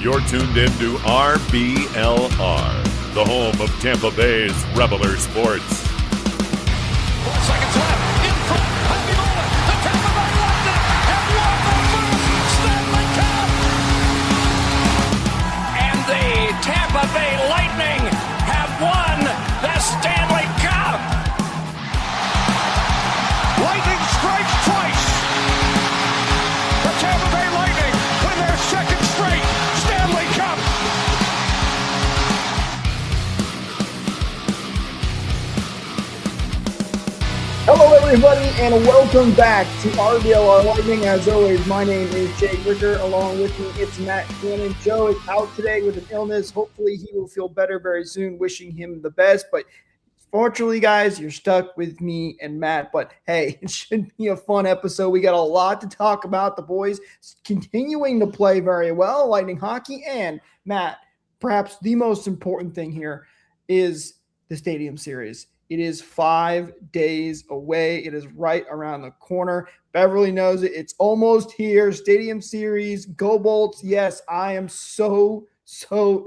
You're tuned in to RBLR, the home of Tampa Bay's RBLR Sports. 4 seconds left. In front. Happy moment. The Tampa Bay Lightning have won the first Stanley Cup. And the Tampa Bay Lightning have won the Stanley Cup. Lightning strikes twice. The Tampa Bay Lightning win their second straight Stanley Cup. Hello, everybody, and welcome back to RBLR Lightning. As always, my name is Jay Ricker. Along with me, it's Matt Cannon. Joe is out today with an illness. Hopefully, he will feel better very soon. Wishing him the best. But fortunately, guys, you're stuck with me and Matt. But hey, it should be a fun episode. We got a lot to talk about. The boys continuing to play very well, Lightning hockey. And Matt, perhaps the most important thing here is the Stadium Series. It is 5 days away. It is right around the corner. Beverly knows it. It's almost here. Stadium Series, go Bolts. Yes, I am so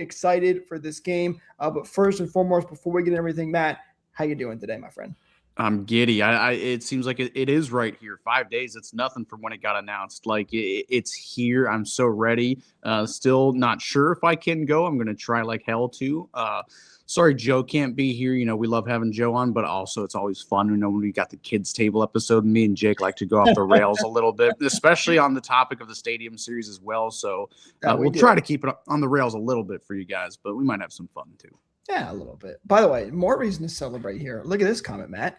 excited for this game. But first and foremost, before we get into everything, Matt, how you doing today, my friend? I'm giddy. It seems like it is right here. 5 days. It's nothing from when it got announced. Like it's here. I'm so ready. Still not sure if I can go. I'm going to try like hell to. Sorry, Joe can't be here. You know, we love having Joe on, but also it's always fun. You know, when we got the kids table episode, me and Jake like to go off the rails a little bit, especially on the topic of the Stadium Series as well. So we'll try to keep it on the rails a little bit for you guys, but we might have some fun too. Yeah, a little bit. By the way, more reason to celebrate here. Look at this comment, Matt.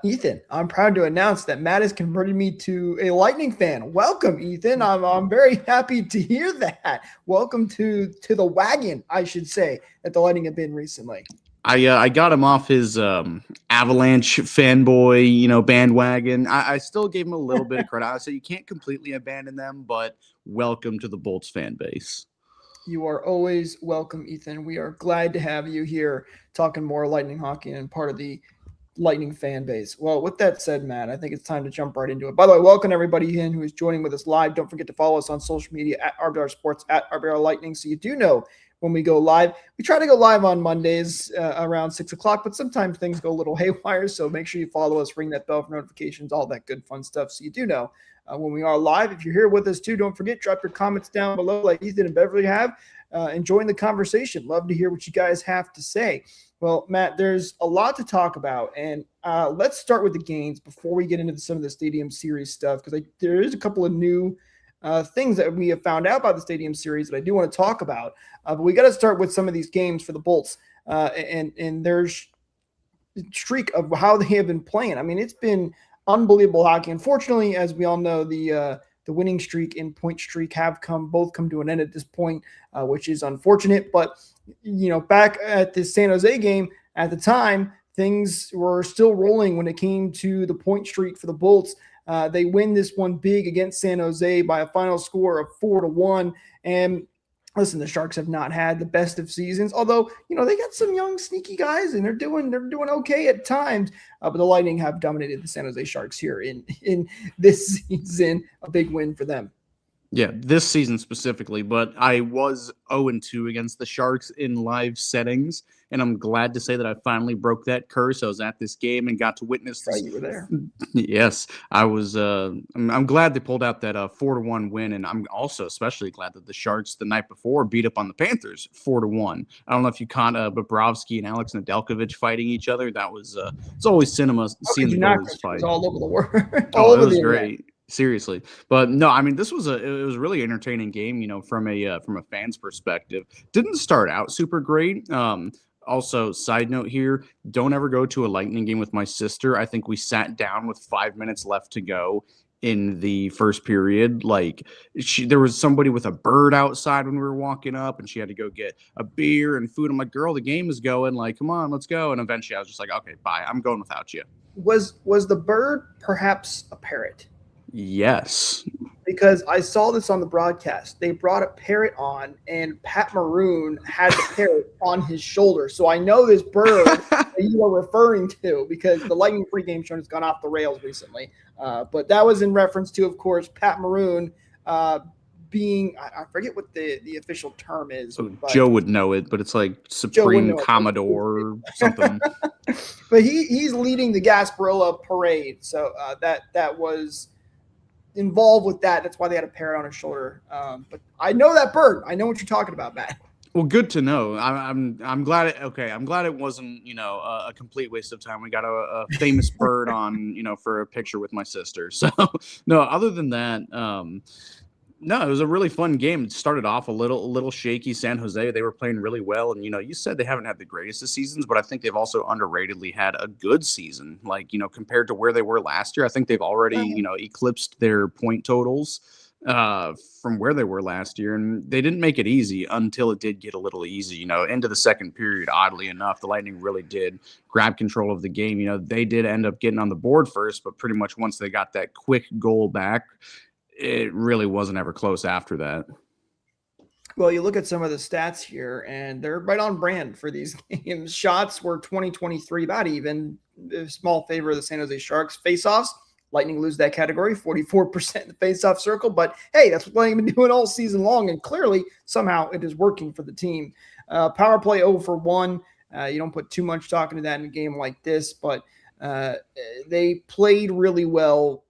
Ethan, I'm proud to announce that Matt has converted me to a Lightning fan. Welcome, Ethan. I'm very happy to hear that. Welcome to the wagon, I should say, that the Lightning have been recently. I got him off his Avalanche fanboy, bandwagon. I still gave him a little bit of credit. I said you can't completely abandon them, but welcome to the Bolts fan base. You are always welcome, Ethan. We are glad to have you here talking more Lightning hockey and part of the Lightning fan base. Well, with that said, Matt, I think it's time to jump right into it. By the way, welcome everybody in who is joining with us live. Don't forget to follow us on social media at RBLR Sports, at RBLR Lightning, so you do know when we go live. We try to go live on Mondays around 6 o'clock, but sometimes things go a little haywire, so make sure you follow us, ring that bell for notifications, all that good fun stuff, so you do know when we are live. If you're here with us too, don't forget, drop your comments down below like Ethan and Beverly have, and join the conversation. Love to hear what you guys have to say. Well, Matt, there's a lot to talk about, and let's start with the games before we get into some of the Stadium Series stuff, because there is a couple of new things that we have found out about the Stadium Series that I do want to talk about. But we got to start with some of these games for the Bolts and their streak of how they have been playing. I mean, it's been unbelievable hockey. Unfortunately, as we all know, the winning streak and point streak have both come to an end at this point, which is unfortunate. But, back at the San Jose game at the time, things were still rolling when it came to the point streak for the Bolts. They win this one big against San Jose by a final score of 4-1. And listen, the Sharks have not had the best of seasons, although, they got some young, sneaky guys, and they're doing okay at times. But the Lightning have dominated the San Jose Sharks here in this season. A big win for them. Yeah, this season specifically, but I was 0-2 against the Sharks in live settings, and I'm glad to say that I finally broke that curse. I was at this game and got to witness this. Right, you were there. Yes, I was. I'm glad they pulled out that 4-1 win, and I'm also especially glad that the Sharks the night before beat up on the Panthers 4-1. I don't know if you caught Bobrovsky and Alex Nedeljkovic fighting each other. That was it's always cinema seeing the boys fight. It was all over the world. It was great. Seriously. But no, I mean, it was a really entertaining game, from a fan's perspective. Didn't start out super great. Also, side note here, don't ever go to a Lightning game with my sister. I think we sat down with 5 minutes left to go in the first period. Like there was somebody with a bird outside when we were walking up, and she had to go get a beer and food. I'm like, girl, the game is going. Like, come on, let's go. And eventually I was just like, okay, bye. I'm going without you. Was the bird perhaps a parrot? Yes. Because I saw this on the broadcast. They brought a parrot on, and Pat Maroon had the parrot on his shoulder. So I know this bird that you are referring to, because the Lightning pregame show has gone off the rails recently. But that was in reference to, of course, Pat Maroon being, I forget what the official term is. So but Joe would know it, but it's like Supreme Commodore or something. But he's leading the Gasparilla parade. So that was involved with that. That's why they had a parrot on his shoulder. But I know that bird. I know what you're talking about, Matt. Well, good to know. I'm glad. I'm glad it wasn't a complete waste of time. We got a famous bird on for a picture with my sister. So no. Other than that, no, it was a really fun game. It started off a little shaky. San Jose, they were playing really well, and you said they haven't had the greatest of seasons, but I think they've also underratedly had a good season. Like compared to where they were last year, I think they've already eclipsed their point totals from where they were last year, and they didn't make it easy until it did get a little easy. Into the second period, oddly enough, the Lightning really did grab control of the game. They did end up getting on the board first, but pretty much once they got that quick goal back, it really wasn't ever close after that. Well, you look at some of the stats here, and they're right on brand for these games. Shots were 20-23, about even. A small favor of the San Jose Sharks. Face-offs, Lightning lose that category, 44% in the face-off circle. But, hey, that's what Lightning been doing all season long, and clearly, somehow, it is working for the team. Power play 0 for 1. You don't put too much talk into that in a game like this, but they played really well,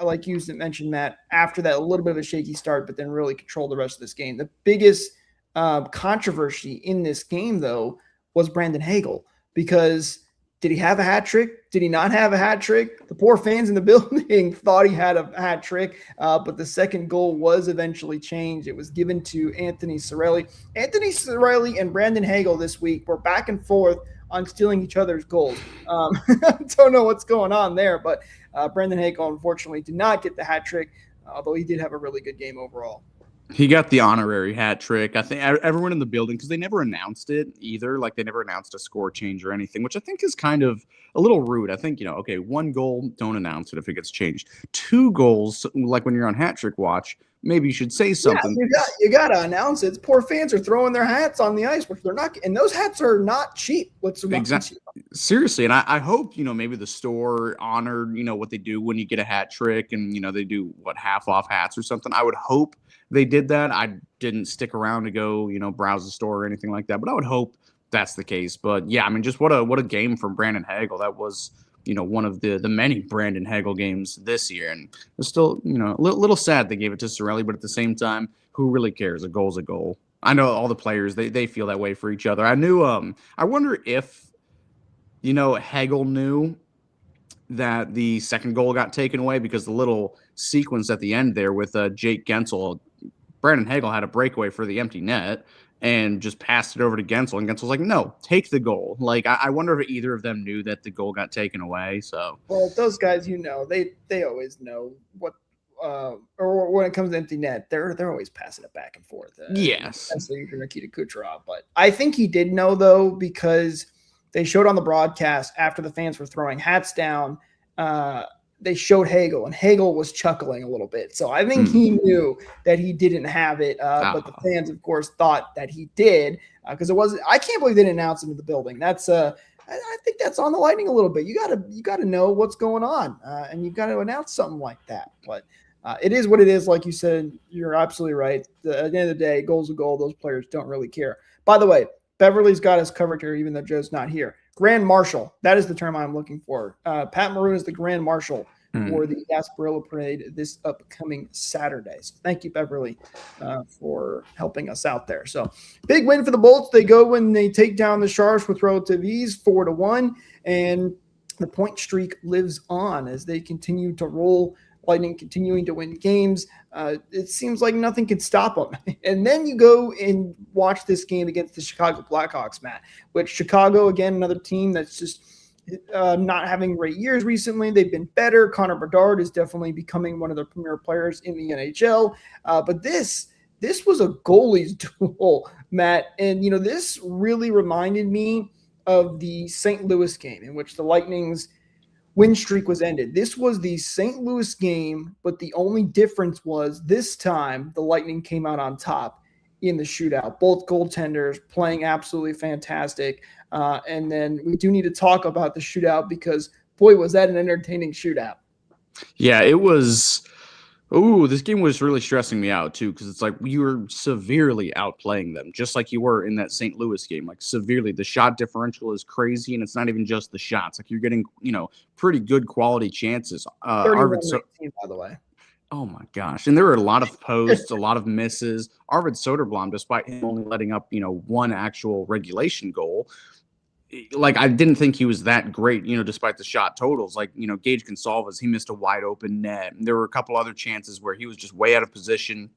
like you mentioned, Matt, after that a little bit of a shaky start, but then really controlled the rest of this game. The biggest controversy in this game, though, was Brandon Hagel, because did he have a hat trick? Did he not have a hat trick? The poor fans in the building thought he had a hat trick, but the second goal was eventually changed. It was given to Anthony Cirelli. Anthony Cirelli and Brandon Hagel this week were back and forth on stealing each other's goals. Don't know what's going on there, but Brandon Hagel, unfortunately, did not get the hat trick, although he did have a really good game overall. He got the honorary hat trick. I think everyone in the building, because they never announced it either. Like, they never announced a score change or anything, which I think is kind of a little rude. I think, okay, 1 goal, don't announce it if it gets changed. 2 goals, like when you're on hat trick watch, maybe you should say something. Yeah, you got to announce it. Poor fans are throwing their hats on the ice, which they're not, and those hats are not cheap. Exactly. Seriously, and I hope, maybe the store honored, what they do when you get a hat trick, and, they do, half off hats or something. I would hope they did that. I didn't stick around to go, browse the store or anything like that, but I would hope that's the case. But yeah, I mean, just what a game from Brandon Hagel. That was, one of the many Brandon Hagel games this year. And it's still, a little sad they gave it to Cirelli, but at the same time, who really cares? A goal's a goal. I know all the players, they feel that way for each other. I knew, I wonder if, Hagel knew that the second goal got taken away, because the little sequence at the end there with Jake Gensel, Brandon Hagel had a breakaway for the empty net and just passed it over to Gensel, and Gensel's like, no, take the goal. Like, I wonder if either of them knew that the goal got taken away. So, well, those guys, they always know what, or when it comes to empty net, they're always passing it back and forth. Yes. That's Nikita Kucherov. But I think he did know, though, because they showed on the broadcast after the fans were throwing hats down, they showed Hagel, and Hagel was chuckling a little bit. So I think he knew that he didn't have it, but the fans, of course, thought that he did, because it wasn't. I can't believe they didn't announce him in the building. That's I think that's on the Lightning a little bit. You gotta know what's going on, and you've got to announce something like that. But it is what it is. Like you said, you're absolutely right. At the end of the day, goal's a goal. Those players don't really care. By the way, Beverly's got us covered here, even though Joe's not here. Grand Marshal, that is the term I'm looking for. Pat Maroon is the Grand Marshal for the Gasparilla Parade this upcoming Saturday. So thank you, Beverly, for helping us out there. So big win for the Bolts. They go when they take down the Sharks with relative ease, 4-1, and the point streak lives on as they continue to roll. Lightning continuing to win games. It seems like nothing can stop them. And then you go and watch this game against the Chicago Blackhawks, Matt, which Chicago, again, another team that's just not having great years recently. They've been better. Connor Bedard is definitely becoming one of the premier players in the NHL. But this was a goalies duel, Matt. And, this really reminded me of the St. Louis game in which the Lightning's win streak was ended. This was the St. Louis game, but the only difference was this time the Lightning came out on top in the shootout. Both goaltenders playing absolutely fantastic. And then we do need to talk about the shootout because, boy, was that an entertaining shootout. Yeah, it was Oh, this game was really stressing me out too, because it's like you were severely outplaying them, just like you were in that St. Louis game. Like severely, the shot differential is crazy, and it's not even just the shots. Like you're getting, pretty good quality chances. Arvid, 31-19, by the way. oh my gosh, and there were a lot of posts, a lot of misses. Arvid Soderblom, despite him only letting up, one actual regulation goal, like I didn't think he was that great, despite the shot totals. Like, Gage Gonsalves, he missed a wide open net. And there were a couple other chances where he was just way out of position.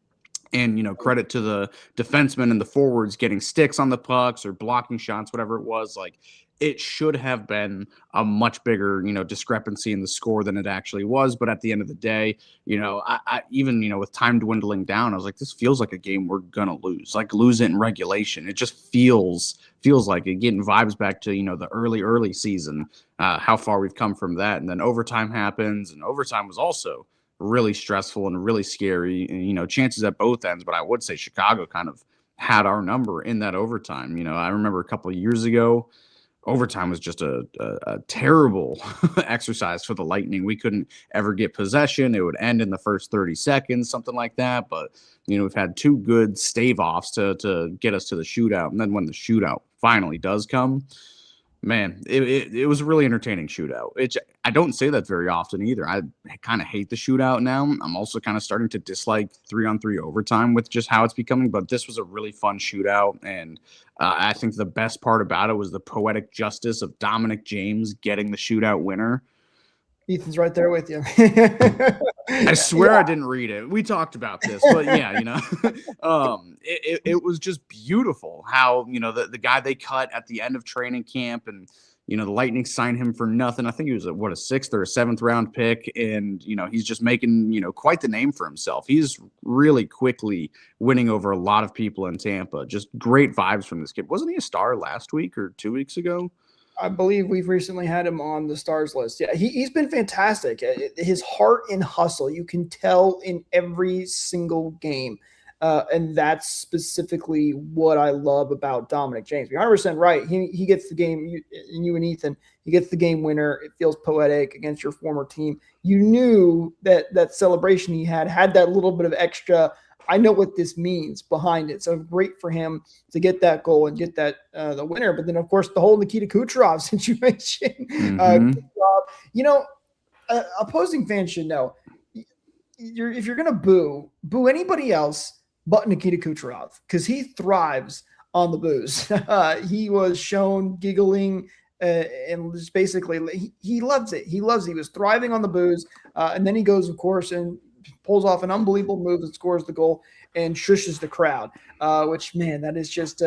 And, credit to the defensemen and the forwards getting sticks on the pucks or blocking shots, whatever it was. Like, it should have been a much bigger, discrepancy in the score than it actually was. But at the end of the day, I even, with time dwindling down, I was like, this feels like a game we're going to lose, like lose it in regulation. It just feels like it, getting vibes back to, the early season, how far we've come from that. And then overtime happens, and overtime was also really stressful and really scary, and, chances at both ends. But I would say Chicago kind of had our number in that overtime. I remember a couple of years ago, overtime was just a terrible exercise for the Lightning. We couldn't ever get possession. It would end in the first 30 seconds, something like that. But, we've had two good stave-offs to get us to the shootout. And then when the shootout finally does come, man, it was a really entertaining shootout. I don't say that very often either. I kind of hate the shootout now. I'm also kind of starting to dislike 3-on-3 overtime with just how it's becoming. But this was a really fun shootout, and I think the best part about it was the poetic justice of Dominic James getting the shootout winner. Ethan's right there with you. I swear I didn't read it. We talked about this, but yeah, it was just beautiful how, the guy they cut at the end of training camp, and, the Lightning signed him for nothing. I think he was a sixth or a seventh round pick. And, he's just making, quite the name for himself. He's really quickly winning over a lot of people in Tampa. Just great vibes from this kid. Wasn't he a star last week or 2 weeks ago? I believe we've recently had him on the stars list. Yeah, he's been fantastic. His heart and hustle, you can tell in every single game. And that's specifically what I love about Dominic James. You're 100% right. He gets the game, you and Ethan, he gets the game winner. It feels poetic against your former team. You knew that celebration he had that little bit of extra, I know what this means behind it. So great for him to get that goal and get that the winner. But then, of course, the whole Nikita Kucherov situation. Kucherov, opposing fans should know, if you're going to boo anybody else but Nikita Kucherov, because he thrives on the boos. He was shown giggling and just basically he loves it. He was thriving on the boos. And then he goes, of course, and pulls off an unbelievable move and scores the goal and shushes the crowd, which, man, that is just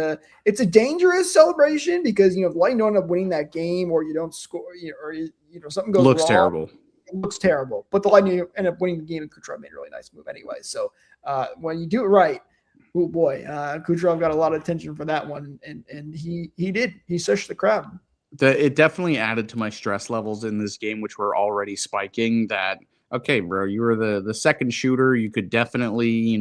it's a dangerous celebration because, if the Lightning don't end up winning that game or you don't score, or something goes looks wrong, terrible. It looks terrible. But the Lightning end up winning the game, and Kucherov made a really nice move anyway. So when you do it right, oh boy, Kucherov got a lot of attention for that one, and he did. He shushed the crowd. It definitely added to my stress levels in this game, which were already spiking. That, okay, bro, you were the second shooter. You could definitely,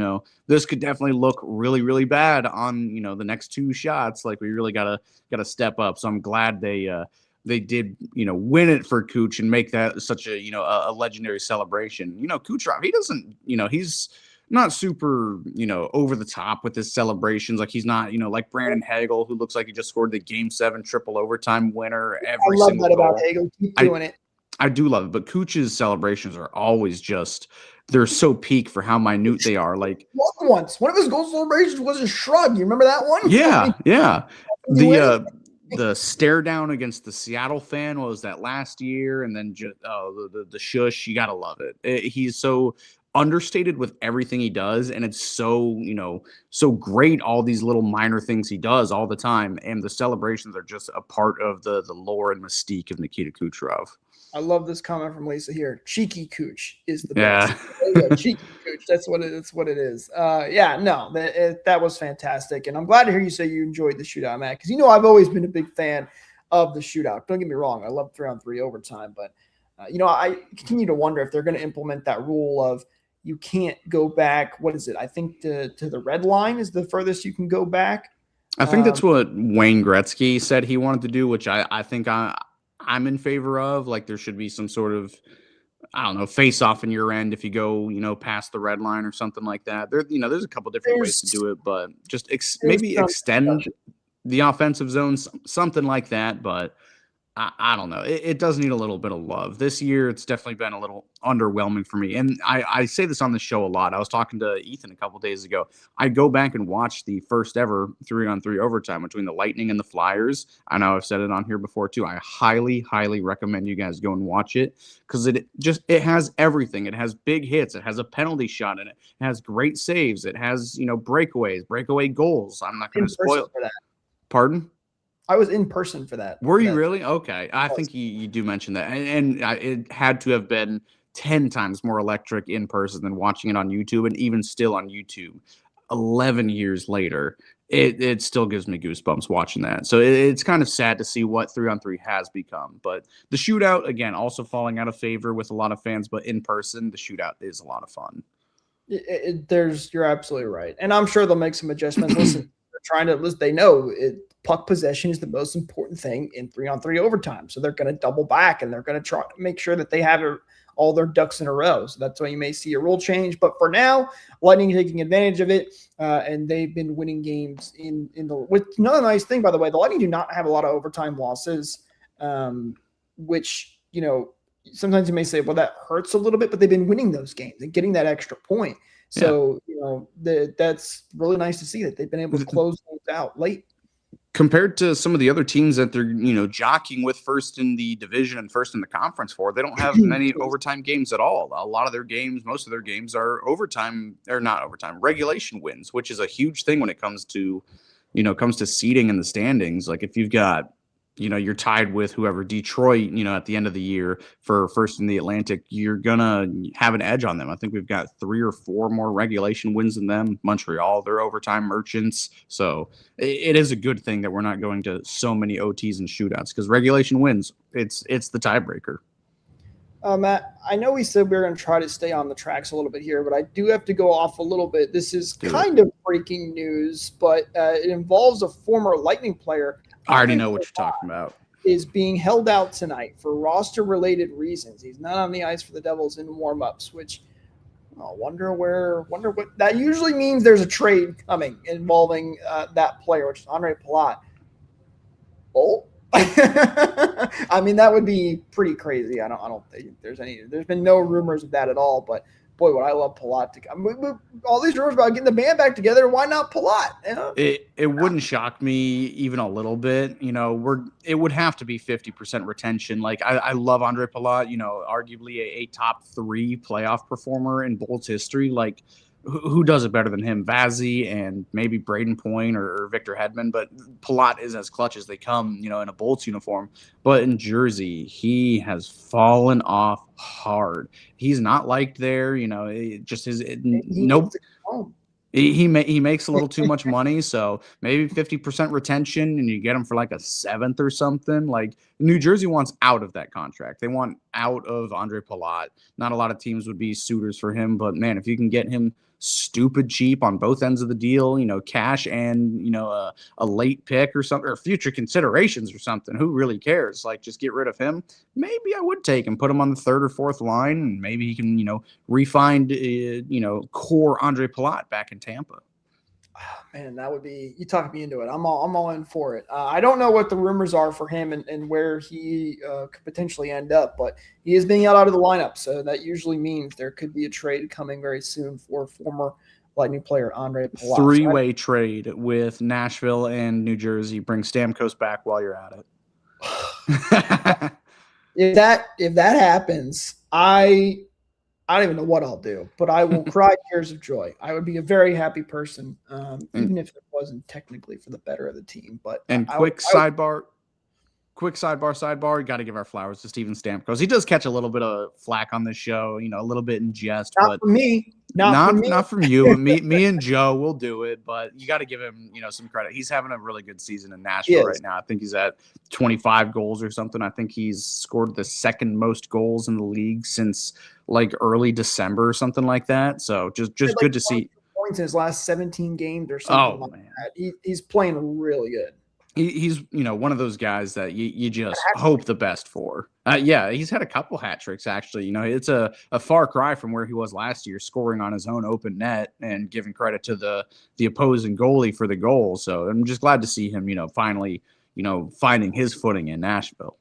this could definitely look really, really bad on, the next two shots. Like, we really gotta step up. So I'm glad they did, win it for Kuch and make that such a, a legendary celebration. Kucherov, he doesn't, he's not super, over the top with his celebrations. Like, he's not, like Brandon Hagel, who looks like he just scored the Game 7 triple overtime winner every single goal. I love that about Hagel. Keep doing it. I do love it, but Kuch's celebrations are always just, they're so peak for how minute they are. Like, once one of his goal celebrations was a shrug. You remember that one? Yeah. The stare down against the Seattle fan, what was that, last year? And then just the shush. You gotta love it. He's so understated with everything he does, and it's so so great, all these little minor things he does all the time, and the celebrations are just a part of the lore and mystique of Nikita Kucherov. I love this comment from Lisa here. Cheeky Cooch is the best. Yeah. Cheeky Cooch. That's what it is. That was fantastic. And I'm glad to hear you say you enjoyed the shootout, Matt, because I've always been a big fan of the shootout. Don't get me wrong. I love 3-on-3 overtime, but I continue to wonder if they're going to implement that rule of you can't go back. What is it? I think to the red line is the furthest you can go back. I think that's what Wayne Gretzky said he wanted to do, which I think I'm in favor of. Like, there should be some sort of, I don't know, face off in your end if you go, past the red line or something like that. There's a couple different ways to do it, but just maybe extend the offensive zone, something like that. But I don't know. It does need a little bit of love. This year, it's definitely been a little underwhelming for me. And I say this on the show a lot. I was talking to Ethan a couple days ago. I go back and watch the first ever 3-on-3 overtime between the Lightning and the Flyers. I know I've said it on here before, too. I highly, highly recommend you guys go and watch it because it has everything. It has big hits. It has a penalty shot in it. It has great saves. It has, breakaways, breakaway goals. I'm not going to spoil for that. Pardon? I was in person for that. Were you really? Okay. I think you do mention that. And it had to have been 10 times more electric in person than watching it on YouTube. And even still on YouTube, 11 years later, it still gives me goosebumps watching that. So it's kind of sad to see what 3-on-3 has become. But the shootout, again, also falling out of favor with a lot of fans. But in person, the shootout is a lot of fun. You're absolutely right. And I'm sure they'll make some adjustments. Listen, they know puck possession is the most important thing in 3-on-3 overtime. So they're going to double back and they're going to try to make sure that they have all their ducks in a row. So that's why you may see a rule change. But for now, Lightning taking advantage of it, and they've been winning games with another nice thing, by the way, the Lightning do not have a lot of overtime losses, which, sometimes you may say, well, that hurts a little bit, but they've been winning those games and getting that extra point. So, that's really nice to see that they've been able to close things out late. Compared to some of the other teams that they're, jockeying with first in the division and first in the conference for, they don't have many overtime games at all. A lot of their games, most of their games are regulation wins, which is a huge thing when it comes to, seeding in the standings. Like if you've got, you're tied with whoever Detroit, at the end of the year for first in the Atlantic, you're going to have an edge on them. I think we've got 3 or 4 more regulation wins than them. Montreal, they're overtime merchants. So it is a good thing that we're not going to so many OTs and shootouts because regulation wins, it's the tiebreaker. Matt, I know we said we were going to try to stay on the tracks a little bit here, but I do have to go off a little bit. This is kind of breaking news, but it involves a former Lightning player. I already know what you're talking about. Is being held out tonight for roster-related reasons. He's not on the ice for the Devils in warm-ups, which wonder what that usually means. There's a trade coming involving that player, which is Andre Palat. Oh, I mean that would be pretty crazy. I don't think there's been no rumors of that at all, but. Boy, would I love Palat to come. All these rumors about getting the band back together. Why not Palat? It wouldn't shock me even a little bit. It would have to be 50% retention. Like I love Andre Palat, arguably a top 3 playoff performer in Bolts history. Like who does it better than him? Vazzy and maybe Braden Point or Victor Hedman, but Palat is as clutch as they come, in a Bolts uniform. But in Jersey, he has fallen off hard. He's not liked there, just his nope. He makes a little too much money, so maybe 50% retention, and you get him for like a 7th or something. Like New Jersey wants out of that contract. They want out of Andre Palat. Not a lot of teams would be suitors for him, but man, if you can get him stupid cheap on both ends of the deal, cash and a late pick or something, or future considerations or something, who really cares? Like just get rid of him. Maybe I would take him, put him on the 3rd or 4th line, and maybe he can re-find core Andre Palat back in Tampa. Oh, man, that would be, you talked me into it. I'm all in for it. I don't know what the rumors are for him and where he could potentially end up, but he is being out of the lineup. So that usually means there could be a trade coming very soon for former Lightning player Andre Palat. 3-way trade with Nashville and New Jersey. Bring Stamkos back while you're at it. If that happens, I don't even know what I'll do, but I will cry tears of joy. I would be a very happy person, even if it wasn't technically for the better of the team. But sidebar, you got to give our flowers to Steven Stamkos. He does catch a little bit of flack on this show, a little bit in jest. Not from me. Not from you, but me and Joe will do it. But you got to give him, some credit. He's having a really good season in Nashville right now. I think he's at 25 goals or something. I think he's scored the 2nd most goals in the league since like early December or something like that. So just good to see. Points in his last 17 games or something that. He's playing really good. He's one of those guys that you just hope the best for. Yeah, he's had a couple hat tricks actually. It's a far cry from where he was last year, scoring on his own open net and giving credit to the opposing goalie for the goal. So I'm just glad to see him, finally, finding his footing in Nashville.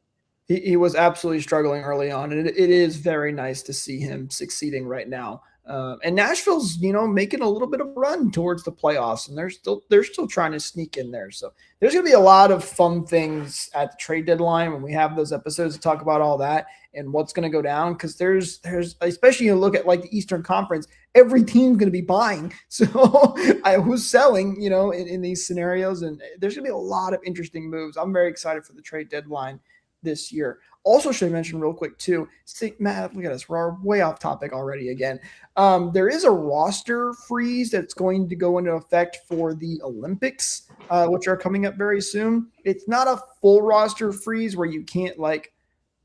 He was absolutely struggling early on, and it is very nice to see him succeeding right now. And Nashville's, making a little bit of a run towards the playoffs, and they're still trying to sneak in there. So there's going to be a lot of fun things at the trade deadline when we have those episodes to talk about all that and what's going to go down. Because there's especially you look at like the Eastern Conference, every team's going to be buying. So who's selling, in these scenarios, and there's going to be a lot of interesting moves. I'm very excited for the trade deadline this year. Also, should I mention real quick too? See, Matt, look at us. We're way off topic already again. There is a roster freeze that's going to go into effect for the Olympics, which are coming up very soon. It's not a full roster freeze where you can't like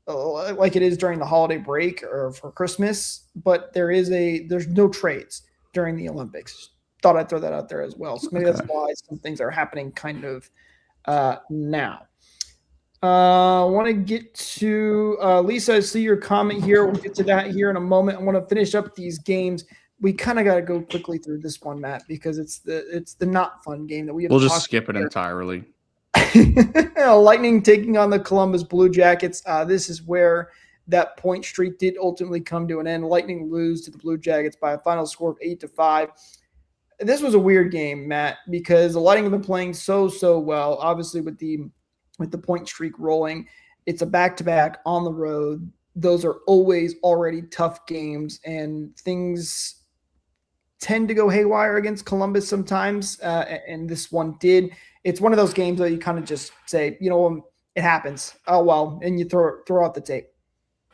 it is during the holiday break or for Christmas, but there's no trades during the Olympics. Thought I'd throw that out there as well. So maybe that's why some things are happening kind of now. I want to get to Lisa. I see your comment here. We'll get to that here in a moment. I want to finish up these games. We kind of got to go quickly through this one, Matt, because it's the not fun game that we have. We'll just skip it entirely. Lightning taking on the Columbus Blue Jackets. This is where that point streak did ultimately come to an end. Lightning lose to the Blue Jackets by a final score of 8-5. This was a weird game, Matt, because the Lightning have been playing so well. Obviously, with the point streak rolling. It's a back-to-back on the road. Those are always already tough games, and things tend to go haywire against Columbus sometimes, and this one did. It's one of those games that you kind of just say, it happens. Oh, well, and you throw out the tape.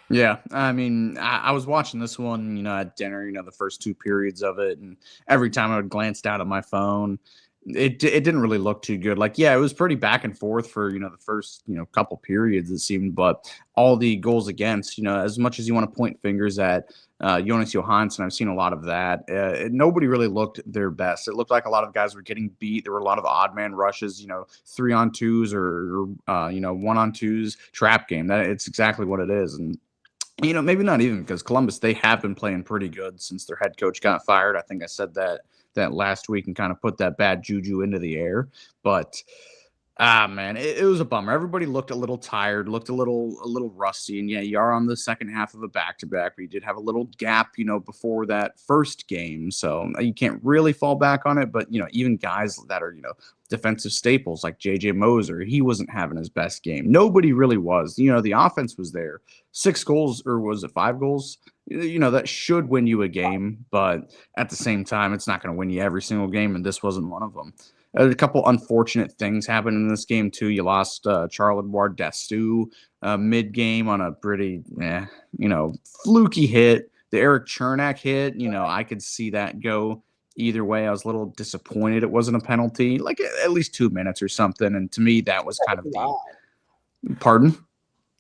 Yeah, I mean, I was watching this one, at dinner, the first two periods of it, and every time I would glance down at my phone, it didn't really look too good. Like, yeah, it was pretty back and forth for, the first, couple periods, it seemed, but all the goals against, as much as you want to point fingers at Jonas Johansson, I've seen a lot of that. Nobody really looked their best. It looked like a lot of guys were getting beat. There were a lot of odd man rushes, 3-on-2s or 1-on-2s, trap game. It's exactly what it is. And maybe not even because Columbus, they have been playing pretty good since their head coach got fired. I think I said that last week and kind of put that bad juju into the air. But man, it was a bummer. Everybody looked a little tired, looked a little rusty. And yeah, you are on the second half of a back-to-back, but you did have a little gap, before that first game. So you can't really fall back on it. But, even guys that are, defensive staples like JJ Moser, he wasn't having his best game. Nobody really was. The offense was there. 6 goals, or was it 5 goals? That should win you a game, but at the same time, it's not going to win you every single game, and this wasn't one of them. A couple unfortunate things happened in this game, too. You lost Charles-Edouard Dastou mid-game on a pretty, fluky hit. The Eric Chernak hit, I could see that go either way. I was a little disappointed it wasn't a penalty, like at least 2 minutes or something, and to me, that was kind of the... Pardon?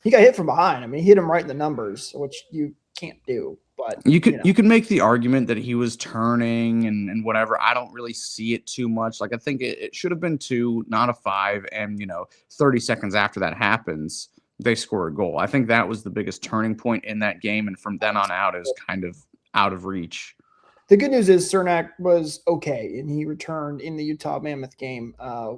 He got hit from behind. I mean, he hit him right in the numbers, which you can't do. But you could make the argument that he was turning and whatever. I don't really see it too much. Like, I think it should have been 2, not a 5. And 30 seconds after that happens, they score a goal. I think that was the biggest turning point in that game, and from then on out, it was kind of out of reach. The good news is Cernak was okay, and he returned in the Utah Mammoth game.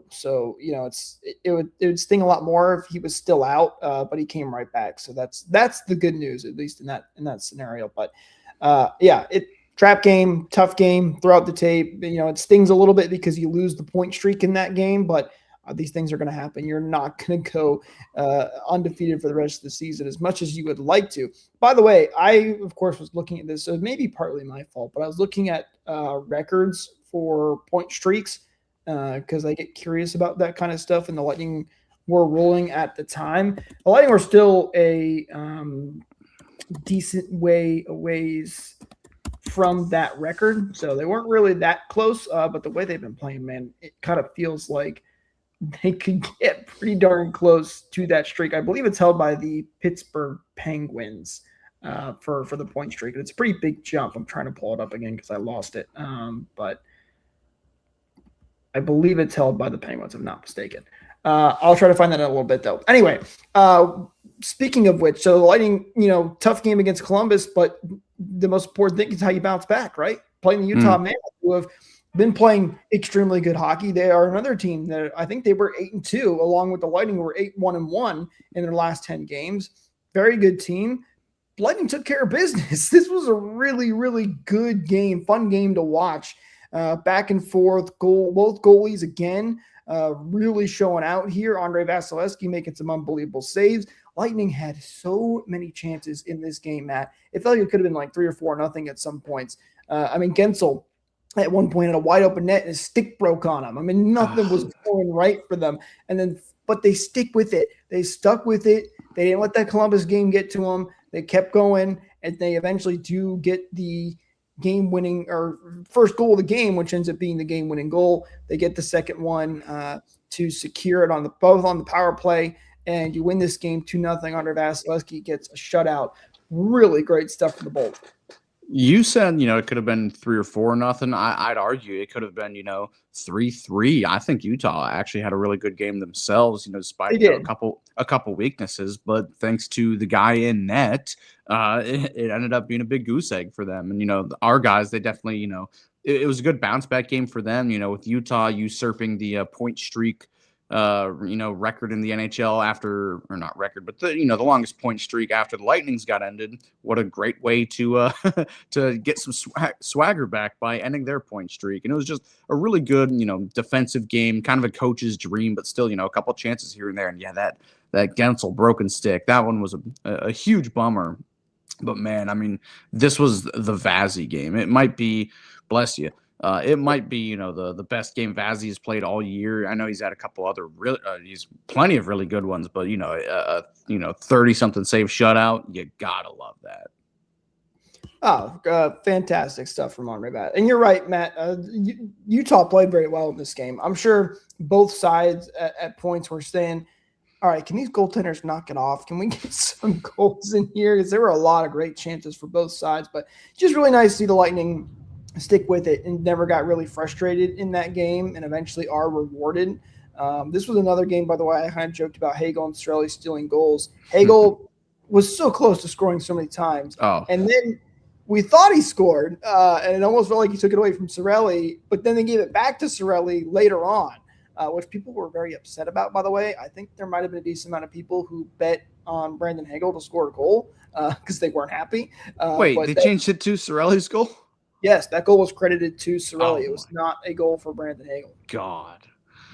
So it would sting a lot more if he was still out, but he came right back. So that's the good news, at least in that scenario. But trap game, tough game. Throughout the tape, it stings a little bit because you lose the point streak in that game, but these things are going to happen. You're not going to go undefeated for the rest of the season as much as you would like to. By the way, I, of course, was looking at this, so it may be partly my fault, but I was looking at records for point streaks because I get curious about that kind of stuff, and the Lightning were rolling at the time. The Lightning were still a decent ways from that record, so they weren't really that close, but the way they've been playing, man, it kind of feels like they could get pretty darn close to that streak. I believe it's held by the Pittsburgh Penguins for the point streak. It's a pretty big jump. I'm trying to pull it up again because I lost it. But I believe it's held by the Penguins, if I'm not mistaken. I'll try to find that in a little bit, though. Anyway, speaking of which, so the Lightning, tough game against Columbus, but the most important thing is how you bounce back, right? Playing the Utah Mammoth, who have been playing extremely good hockey. They are another team that I think they were 8-2, along with the Lightning, who were 8-1-1 in their last 10 games. Very good team. Lightning took care of business. This was a really, really good game, fun game to watch. Back and forth, both goalies again, really showing out here. Andrei Vasilevsky making some unbelievable saves. Lightning had so many chances in this game, Matt. It felt like it could have been like 3 or 4-0 at some points. Gensel at one point had a wide open net and his stick broke on him. Nothing was going right for them. But they stick with it. They stuck with it. They didn't let that Columbus game get to them. They kept going, and they eventually do get the game-winning or first goal of the game, which ends up being the game-winning goal. They get the second one to secure it both on the power play, and you win this game 2-0. Andrei Vasilevsky gets a shutout. Really great stuff for the Bolts. You said, it could have been 3 or 4-0. I'd argue it could have been, 3-3. I think Utah actually had a really good game themselves, despite a couple weaknesses. But thanks to the guy in net, it ended up being a big goose egg for them. And, our guys, they definitely, it was a good bounce back game for them, with Utah usurping the point streak record in the NHL after, or not record, but the longest point streak after the Lightning's got ended. What a great way to to get some swagger back by ending their point streak. And it was just a really good, defensive game, kind of a coach's dream, but still, a couple chances here and there. And yeah, that Gensel broken stick, that one was a huge bummer. But man, this was the Vazzy game. It might be, bless you. It might be, the best game Vazzy has played all year. I know he's had a couple other he's plenty of really good ones, but 30-something save shutout, you gotta love that. Oh, fantastic stuff from Andre Bat. And you're right, Matt. Utah played very well in this game. I'm sure both sides at points were saying, all right, can these goaltenders knock it off? Can we get some goals in here? Because there were a lot of great chances for both sides, but just really nice to see the Lightning stick with it and never got really frustrated in that game and eventually are rewarded. This was another game, by the way, I kind of joked about Hagel and Cirelli stealing goals. Hagel was so close to scoring so many times. Oh. And then we thought he scored, and it almost felt like he took it away from Cirelli, but then they gave it back to Cirelli later on, which people were very upset about, by the way. I think there might have been a decent amount of people who bet on Brandon Hagel to score a goal because they weren't happy. Wait, they changed it to Cirelli's goal? Yes, that goal was credited to Cirelli. It was not a goal for Brandon Hagel. God.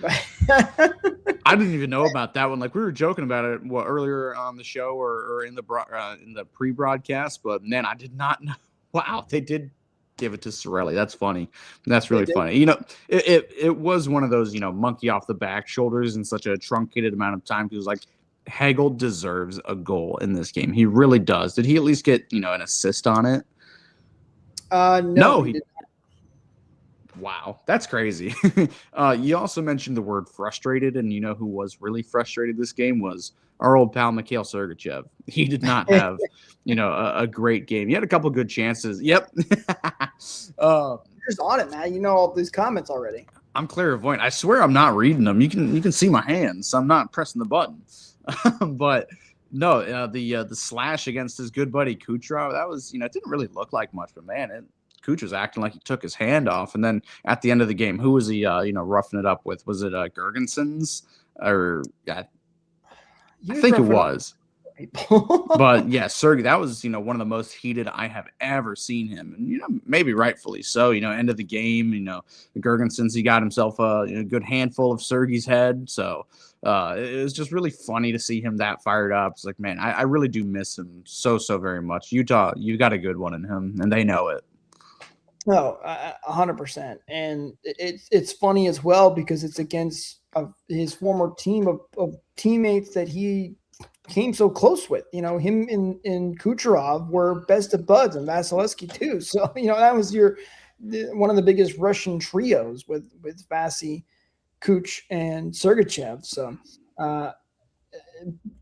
I didn't even know about that one. Like, we were joking about it earlier on the show or in the pre-broadcast, but man, I did not know. Wow, they did give it to Cirelli. That's funny. That's really funny. It was one of those, monkey off the back shoulders in such a truncated amount of time. Because like, Hagel deserves a goal in this game. He really does. Did he at least get, an assist on it? No, he did not. Wow, that's crazy. You also mentioned the word frustrated, and who was really frustrated this game was our old pal Mikhail Sergachev. He did not have, a great game. He had a couple good chances. Yep. You're just on it, man. You know all these comments already. I'm clairvoyant. I swear I'm not reading them. You can see my hands. So I'm not pressing the button. But no, the slash against his good buddy Kucherov, that was, it didn't really look like much, but man, Kuch was acting like he took his hand off. And then at the end of the game, who was he, roughing it up with? Was it Gergensons? Or I think it was. But yeah, Sergey, that was, one of the most heated I have ever seen him. And, maybe rightfully so, end of the game, the Gergensons, he got himself a good handful of Sergey's head. So it was just really funny to see him that fired up. It's like, man, I really do miss him so very much. Utah, you got a good one in him, and they know it. No, 100%. And it's funny as well because it's against his former team of teammates that he came so close with. Him and Kucherov were best of buds, and Vasilevsky too. So, that was one of the biggest Russian trios with Vasi, Kuch, and Sergachev. So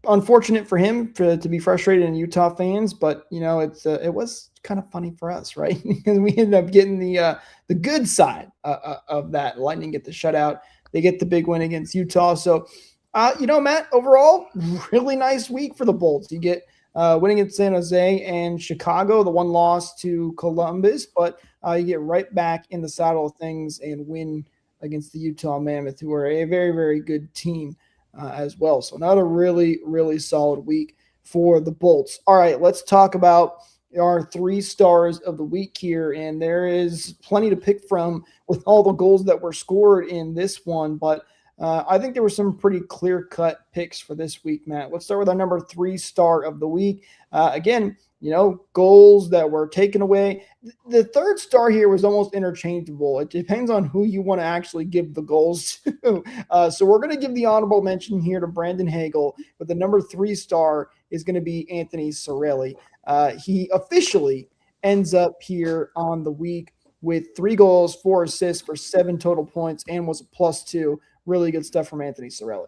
unfortunate for him to be frustrated in Utah fans, but it was kind of funny for us, right? Because we ended up getting the good side of that. Lightning get the shutout. They get the big win against Utah. So Matt, overall, really nice week for the Bolts. You get winning at San Jose and Chicago, the one loss to Columbus, but you get right back in the saddle of things and win against the Utah Mammoth, who are a very, very good team as well. So another really, really solid week for the Bolts. All right, let's talk about our 3 stars of the week here, and there is plenty to pick from with all the goals that were scored in this one, but I think there were some pretty clear-cut picks for this week, Matt. Let's start with our number 3 star of the week. Again, goals that were taken away. The 3rd star here was almost interchangeable. It depends on who you want to actually give the goals to. So we're going to give the honorable mention here to Brandon Hagel, but the number 3 star is going to be Anthony Cirelli. He officially ends up here on the week with 3 goals, 4 assists for 7 total points, and was a +2. Really good stuff from Anthony Cirelli.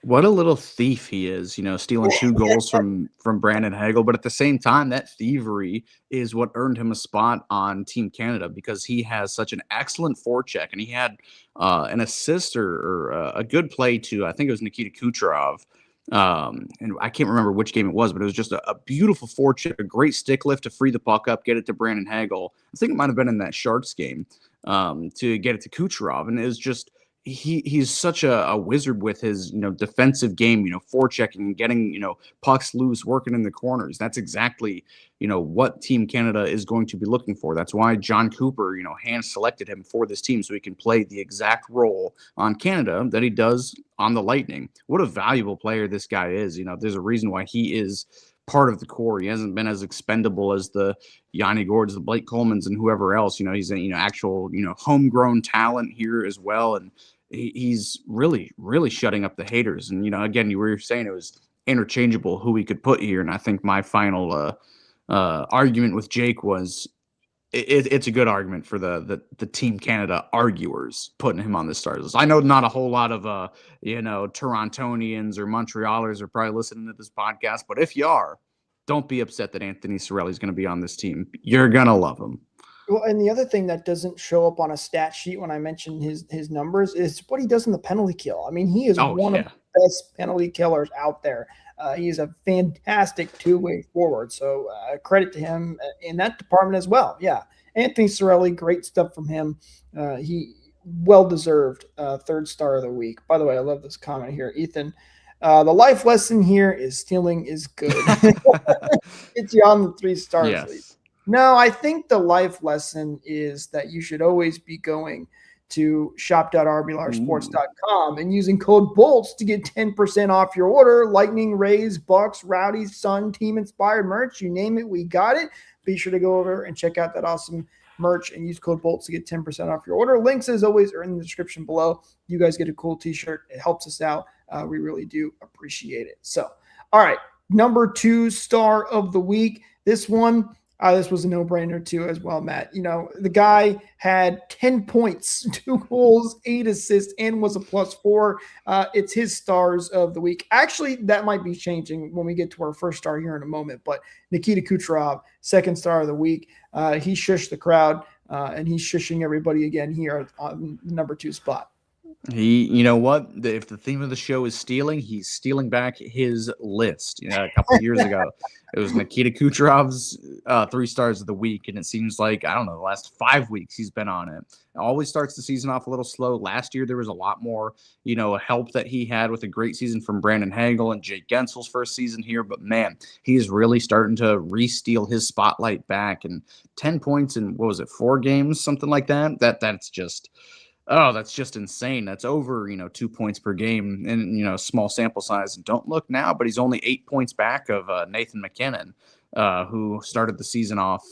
What a little thief he is, stealing 2 goals from Brandon Hagel. But at the same time, that thievery is what earned him a spot on Team Canada, because he has such an excellent forecheck, and he had an assist or a good play to, I think it was Nikita Kucherov. And I can't remember which game it was, but it was just a beautiful forecheck, a great stick lift to free the puck up, get it to Brandon Hagel. I think it might have been in that Sharks game to get it to Kucherov. And it was just, he's such a wizard with his defensive game, forechecking and getting pucks loose, working in the corners. That's exactly what Team Canada is going to be looking for. That's why John Cooper hand selected him for this team, so he can play the exact role on Canada that he does on the Lightning. What a valuable player this guy is. There's a reason why he is part of the core. He hasn't been as expendable as the Yanni Gords, the Blake Colemans, and whoever else. He's a actual homegrown talent here as well, and he's really, really shutting up the haters. And again, you were saying it was interchangeable who we could put here, and I think my final argument with Jake was it's a good argument for the Team Canada arguers putting him on the stars list. I know not a whole lot of Torontonians or Montrealers are probably listening to this podcast, but if you are, don't be upset that Anthony Cirelli is going to be on this team. You're gonna love him. Well, and the other thing that doesn't show up on a stat sheet when I mention his numbers is what he does in the penalty kill. I mean, he is one of the best penalty killers out there. He's a fantastic two-way forward, so credit to him in that department as well. Yeah, Anthony Cirelli, great stuff from him. He well-deserved 3rd star of the week. By the way, I love this comment here, Ethan. The life lesson here is stealing is good. It's you on the 3 stars. Yes. No, I think the life lesson is that you should always be going to shop.rblrsports.com and using code BOLTS to get 10% off your order. Lightning, Rays, Bucks, Rowdies, Sun, team-inspired merch. You name it, we got it. Be sure to go over and check out that awesome merch and use code BOLTS to get 10% off your order. Links, as always, are in the description below. You guys get a cool t-shirt. It helps us out. We really do appreciate it. So, all right, number 2 star of the week. This one – this was a no-brainer too as well, Matt. The guy had 10 points, 2 goals, 8 assists, and was a +4. It's his stars of the week. Actually, that might be changing when we get to our 1st star here in a moment. But Nikita Kucherov, 2nd star of the week. He shushed the crowd, and he's shushing everybody again here on the number 2 spot. You know what? If the theme of the show is stealing, he's stealing back his list. A couple of years ago, it was Nikita Kucherov's 3 stars of the week, and it seems like, I don't know, the last 5 weeks he's been on it. It always starts the season off a little slow. Last year, there was a lot more, help that he had with a great season from Brandon Hagel and Jake Gensel's first season here. But, man, he is really starting to re-steal his spotlight back. And 10 points in, 4 games, something like that? That's just... Oh, that's just insane. That's over, 2 points per game in, small sample size. And don't look now, but he's only 8 points back of Nathan McKinnon, who started the season off,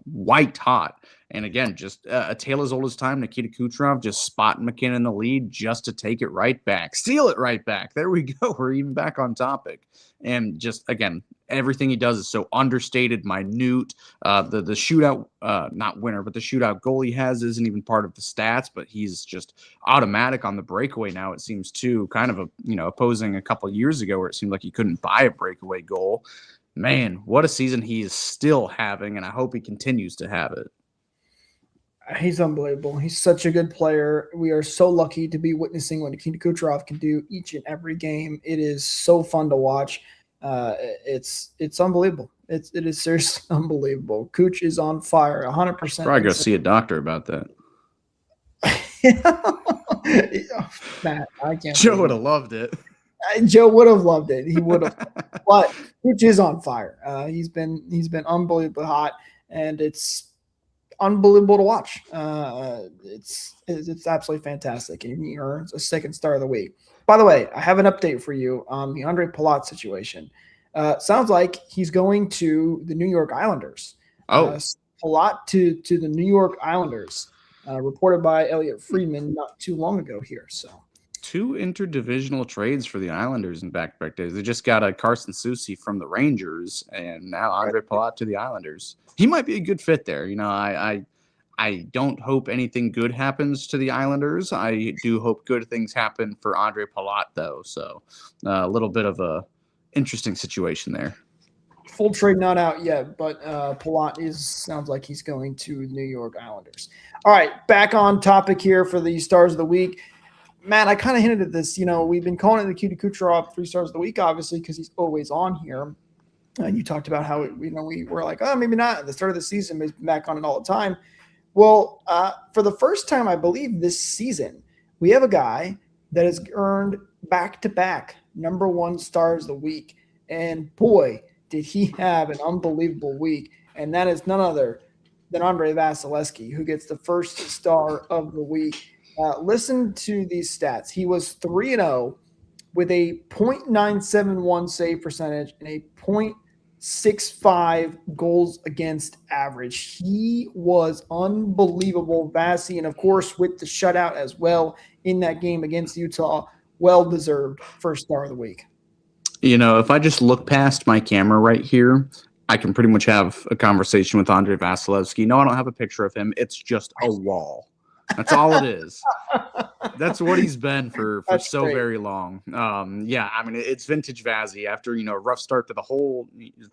white hot. And again, just a tale as old as time. Nikita Kucherov just spotting McKinnon in the lead just to take it right back. Steal it right back. There we go. We're even back on topic. And just, again, everything he does is so understated, minute. The shootout, not winner, but the shootout goal he has isn't even part of the stats, but he's just automatic on the breakaway now, it seems, too. Kind of, opposing a couple of years ago where it seemed like he couldn't buy a breakaway goal. Man, what a season he is still having, and I hope he continues to have it. He's unbelievable. He's such a good player. We are so lucky to be witnessing what Nikita Kucherov can do each and every game. It is so fun to watch. It's unbelievable. It is seriously unbelievable. Cooch is on fire, 100%. Probably go see a doctor about that. Matt, I can't. Joe would have loved it. Joe would have loved it. He would have. But Cooch is on fire. He's been unbelievably hot, and it's unbelievable to watch. It's absolutely fantastic, and he earns a second star of the week. By the way, I have an update for you on the Andre Palat situation. Sounds like he's going to the New York Islanders. Palat to the New York Islanders, reported by Elliot Friedman not too long ago here. So 2 interdivisional trades for the Islanders in back-to-back days. They just got a Carson Soucy from the Rangers, and now Andre Palat to the Islanders. He might be a good fit there. You know, I don't hope anything good happens to the Islanders. I do hope good things happen for Andre Palat, though. So a little bit of a interesting situation there. Full trade not out yet, but Palat sounds like he's going to New York Islanders. All right, back on topic here for the stars of the week. Matt, I kind of hinted at this. You know, we've been calling it the Nikita Kucherov 3 stars of the week, obviously, because he's always on here. And you talked about how we were like, oh, maybe not at the start of the season, but he's back on it all the time. Well, for the first time, I believe this season, we have a guy that has earned back-to-back number 1 stars of the week. And boy, did he have an unbelievable week. And that is none other than Andrei Vasilevskiy, who gets the first star of the week. Listen to these stats. He was 3-0 with a .971 save percentage and a .65 goals against average. He was unbelievable, Vasi, and of course with the shutout as well in that game against Utah. Well-deserved first star of the week. You know, if I just look past my camera right here, I can pretty much have a conversation with Andrei Vasilevskiy. No, I don't have a picture of him. It's just a wall. That's all it is. That's what he's been for so great. Very long. Yeah, I mean, it's vintage Vazzy. After, a rough start to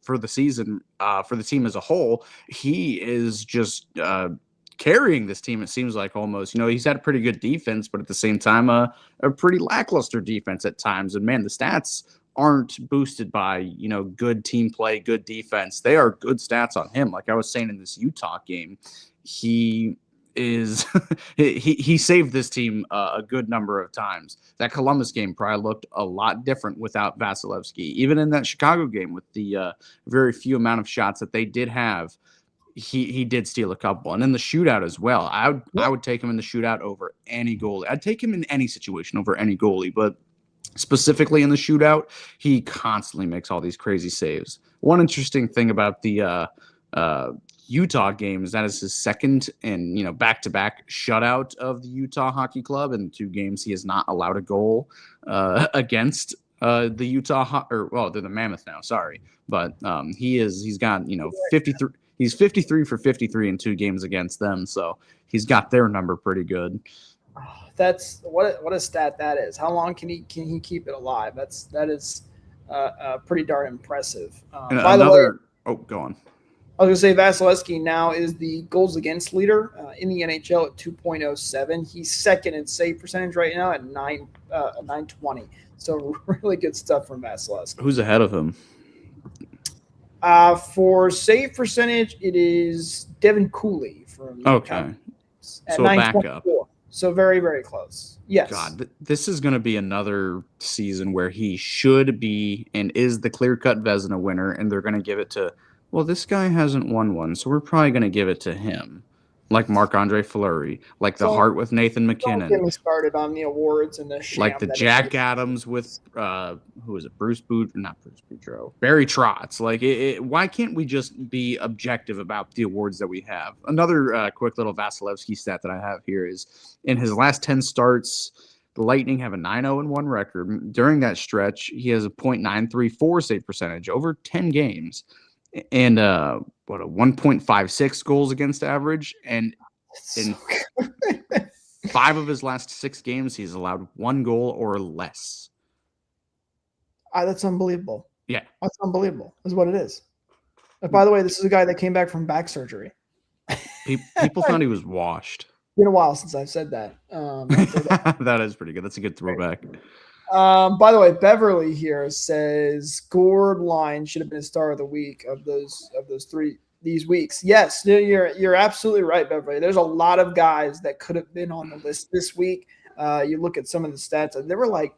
for the season, for the team as a whole, he is just carrying this team, it seems like almost. He's had a pretty good defense, but at the same time, a pretty lackluster defense at times. And, man, the stats aren't boosted by, good team play, good defense. They are good stats on him. Like I was saying in this Utah game, he saved this team a good number of times. That Columbus game probably looked a lot different without Vasilevskiy. Even in that Chicago game with the very few amount of shots that they did have, he did steal a couple. And in the shootout as well, I would take him in the shootout over any goalie. I'd take him in any situation over any goalie, but specifically in the shootout, he constantly makes all these crazy saves. One interesting thing about the Utah game is that is his second and back-to-back shutout of the Utah Hockey Club. In 2 games, he has not allowed a goal against the Utah they're the Mammoth now. Sorry, but he's got 53. He's 53 for 53 in 2 games against them, so he's got their number pretty good. That's what a stat that is. How long can he keep it alive? That is pretty darn impressive. By the way, go on. I was going to say Vasilevskiy now is the goals against leader in the NHL at 2.07. He's second in save percentage right now at 920. So really good stuff from Vasilevskiy. Who's ahead of him? For save percentage, it is Devin Cooley from okay. So a backup. So very, very close. Yes. God, this is going to be another season where he should be and is the clear-cut Vezina winner, and they're going to give it to, well, this guy hasn't won one, so we're probably going to give it to him. Like Marc-Andre Fleury, like the Hart with Nathan McKinnon. Don't get me started on the awards and the like the Jack Adams with who is it? Not Bruce Boudreau. Barry Trotz. Like, why can't we just be objective about the awards that we have? Another quick little Vasilevskiy stat that I have here is in his last 10 starts, the Lightning have a 9-0-1 record. During that stretch, he has a .934 save percentage over 10 games. And a 1.56 goals against average, and in 5 of his last 6 games, he's allowed 1 goal or less. That's unbelievable. Yeah, that's unbelievable. Is what it is. And by the way, this is a guy that came back from back surgery. People thought he was washed. Been a while since I've said that. That is pretty good. That's a good throwback. By the way, Beverly here says scored line should have been a star of the week of these weeks. Yes, you're absolutely right, Beverly. There's a lot of guys that could have been on the list this week. You look at some of the stats, and there were like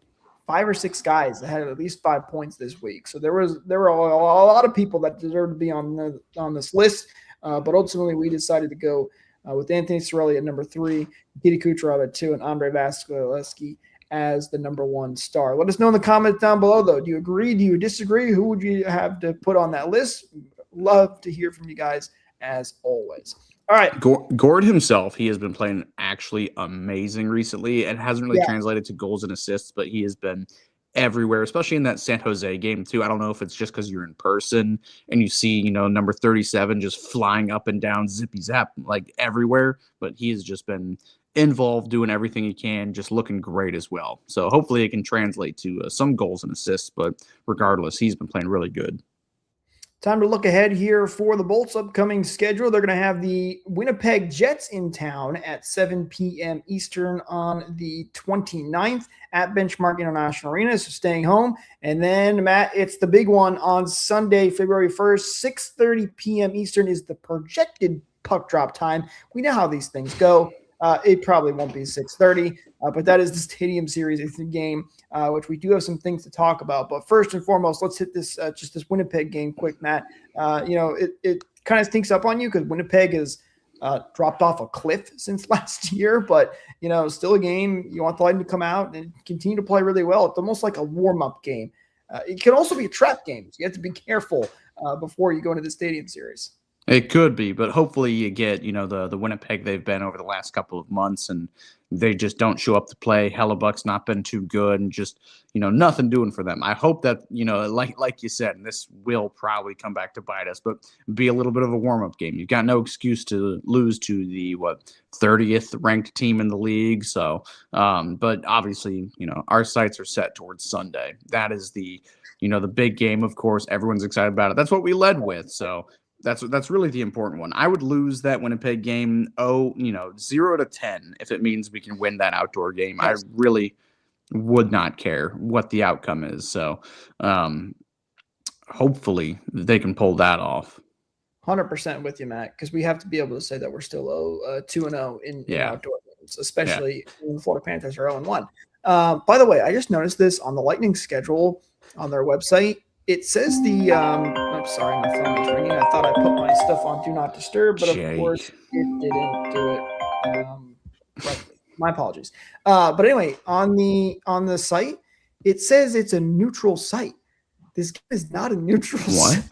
5 or 6 guys that had at least 5 points this week. So there were a lot of people that deserved to be on this list. But ultimately, we decided to go with Anthony Cirelli at number 3, Nikita Kucherov at 2, and Andre Vasilevsky as the number 1 star. Let us know in the comments down below, though. Do you agree? Do you disagree? Who would you have to put on that list? Love to hear from you guys, as always. All right. Gord himself, he has been playing actually amazing recently. It hasn't really translated to goals and assists, but he has been everywhere, especially in that San Jose game too. I don't know if it's just because you're in person and you see, number 37 just flying up and down, zippy zap, like everywhere, but he has just been involved, doing everything he can, just looking great as well. So hopefully it can translate to some goals and assists, but regardless, he's been playing really good. Time to look ahead here for the Bolts' upcoming schedule. They're going to have the Winnipeg Jets in town at 7 p.m. Eastern on the 29th at Benchmark International Arena, so staying home. And then, Matt, it's the big one on Sunday, February 1st, 6:30 p.m. Eastern is the projected puck drop time. We know how these things go. It probably won't be 6:30, but that is the Stadium Series game, which we do have some things to talk about. But first and foremost, let's hit this this Winnipeg game quick, Matt. It kind of stinks up on you because Winnipeg has dropped off a cliff since last year, but still a game. You want the Lightning to come out and continue to play really well. It's almost like a warm-up game. It can also be a trap game, so you have to be careful before you go into the Stadium Series. It could be, but hopefully you get, the Winnipeg they've been over the last couple of months, and they just don't show up to play. Hellebuck's not been too good, and just, nothing doing for them. I hope that, like you said, and this will probably come back to bite us, but be a little bit of a warm-up game. You've got no excuse to lose to the, 30th ranked team in the league. So, but obviously, our sights are set towards Sunday. That is the, the big game, of course. Everyone's excited about it. That's what we led with, so that's really the important one. I would lose that Winnipeg game 0-10 if it means we can win that outdoor game. Yes. I really would not care what the outcome is. So hopefully they can pull that off. 100% with you, Matt, because we have to be able to say that we're still 2-0 in outdoor games, especially when the Florida Panthers are 0-1. By the way, I just noticed this on the Lightning schedule on their website. It says sorry, my phone is ringing. I thought I put my stuff on Do Not Disturb, but of course it didn't do it correctly. My apologies. But anyway, on the site, it says it's a neutral site. This game is not a neutral site.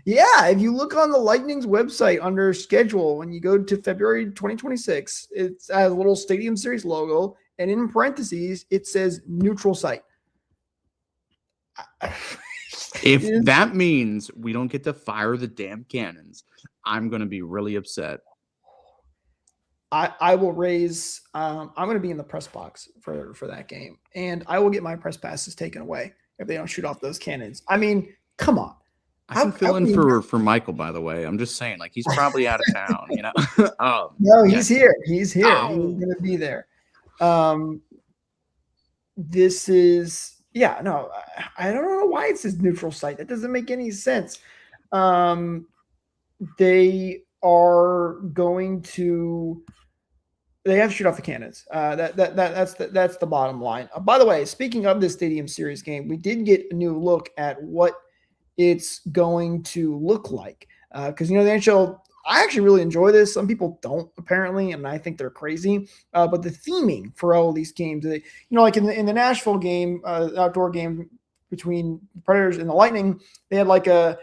If you look on the Lightning's website under schedule, when you go to February 2026, it has a little Stadium Series logo, and in parentheses, it says neutral site. If that means we don't get to fire the damn cannons, I'm going to be really upset. I will raise I'm going to be in the press box for that game, and I will get my press passes taken away if they don't shoot off those cannons. I mean, come on. I can fill in for Michael, by the way. I'm just saying, he's probably out of town, No, he's here. He's here. Oh. He's going to be there. This is... Yeah, no, I don't know why it says neutral site. That doesn't make any sense. They have to shoot off the cannons. That's the bottom line. By the way, speaking of this Stadium Series game, we did get a new look at what it's going to look like. Because the NHL, I actually really enjoy this. Some people don't, apparently, and I think they're crazy. But the theming for all of these games, like in the Nashville game, outdoor game between the Predators and the Lightning, they had like a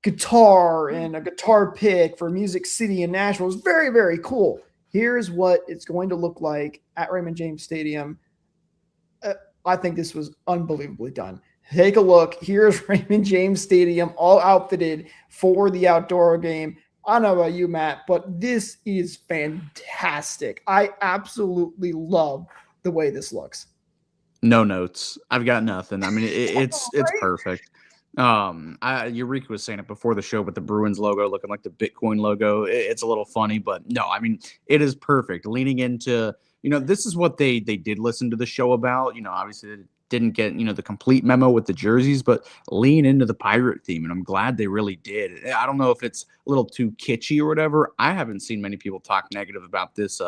guitar and a guitar pick for Music City in Nashville. It was very, very cool. Here's what it's going to look like at Raymond James Stadium. I think this was unbelievably done. Take a look. Here's Raymond James Stadium, all outfitted for the outdoor game. I don't know about you, Matt, but this is fantastic. I absolutely love the way this looks. No notes. I've got nothing. I mean, it's perfect. Eureka was saying it before the show, but the Bruins logo looking like the Bitcoin logo, it's a little funny, but no, I mean, it is perfect. Leaning into, this is what they did listen to the show about. Obviously they didn't get, the complete memo with the jerseys, but lean into the pirate theme. And I'm glad they really did. I don't know if it's a little too kitschy or whatever. I haven't seen many people talk negative about this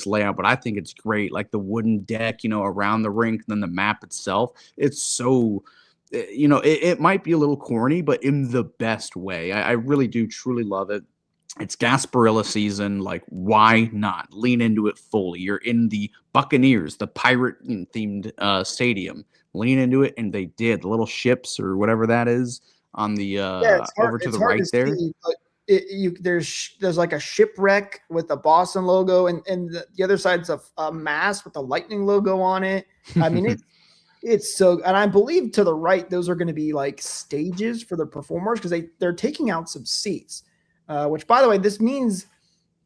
layout, but I think it's great. Like the wooden deck, around the rink, and then the map itself. It's so, it might be a little corny, but in the best way. I really do truly love it. It's Gasparilla season. Like, why not lean into it fully? You're in the Buccaneers, the pirate themed stadium. Lean into it, and they did. The little ships or whatever that is on the over to the right there. See, but there's like a shipwreck with the Boston logo, and the other side's a mast with the Lightning logo on it. I mean, it's so, and I believe to the right, those are going to be like stages for the performers because they're taking out some seats. Which, by the way, this means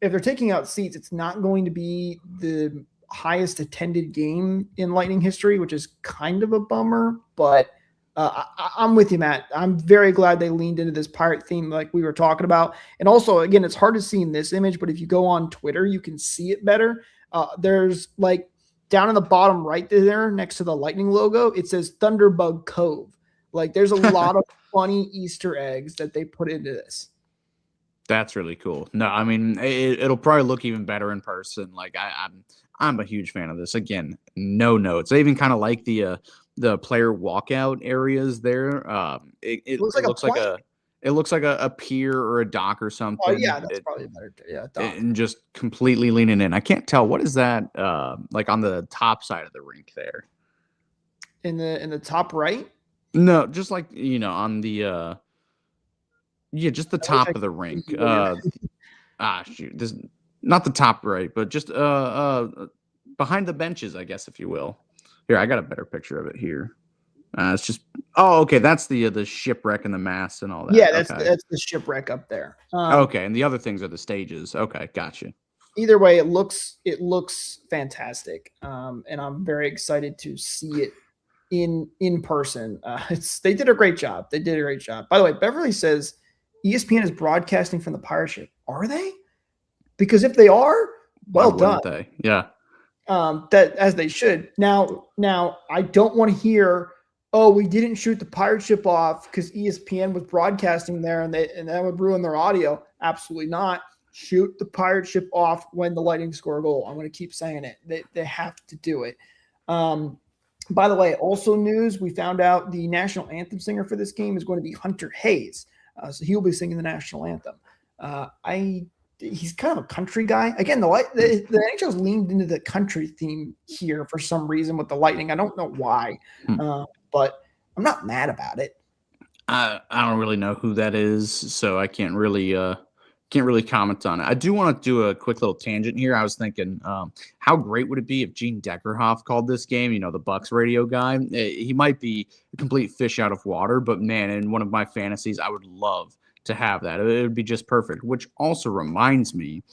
if they're taking out seats, it's not going to be the highest attended game in Lightning history, which is kind of a bummer. But I'm with you, Matt. I'm very glad they leaned into this pirate theme like we were talking about. And also, again, it's hard to see in this image, but if you go on Twitter, you can see it better. There's like down in the bottom right there next to the Lightning logo, it says Thunderbug Cove. Like there's a lot of funny Easter eggs that they put into this. That's really cool. No, I mean, it'll probably look even better in person. Like I'm a huge fan of this. Again, no notes. I even kind of like the player walkout areas there. It looks like a pier or a dock or something. Oh yeah, that's probably better. Yeah, and just completely leaning in. I can't tell what is that like on the top side of the rink there. In the top right? No, just like on the. Yeah, just the top of the rink. Shoot, this not the top right, but just behind the benches, I guess, if you will. Here, I got a better picture of it here. It's just okay. That's the shipwreck and the mast and all that. Yeah, that's the shipwreck up there. Okay, and the other things are the stages. Okay, gotcha. Either way, it looks fantastic, and I'm very excited to see it in person. They did a great job. By the way, Beverly says ESPN is broadcasting from the pirate ship. Are they? Because if they are, well done. They? Yeah. That as they should. Now I don't want to hear, oh, we didn't shoot the pirate ship off because ESPN was broadcasting there and that would ruin their audio. Absolutely not. Shoot the pirate ship off when the Lightning score a goal. I'm going to keep saying it. They have to do it. By the way, also news, we found out the national anthem singer for this game is going to be Hunter Hayes. So he'll be singing the national anthem. He's kind of a country guy. Again, the NHL's leaned into the country theme here for some reason with the Lightning. I don't know why, but I'm not mad about it. I don't really know who that is, so I can't really comment on it. I do want to do a quick little tangent here. I was thinking, how great would it be if Gene Deckerhoff called this game? The Bucks radio guy. He might be a complete fish out of water, but man, in one of my fantasies, I would love to have that. It would be just perfect. Which also reminds me,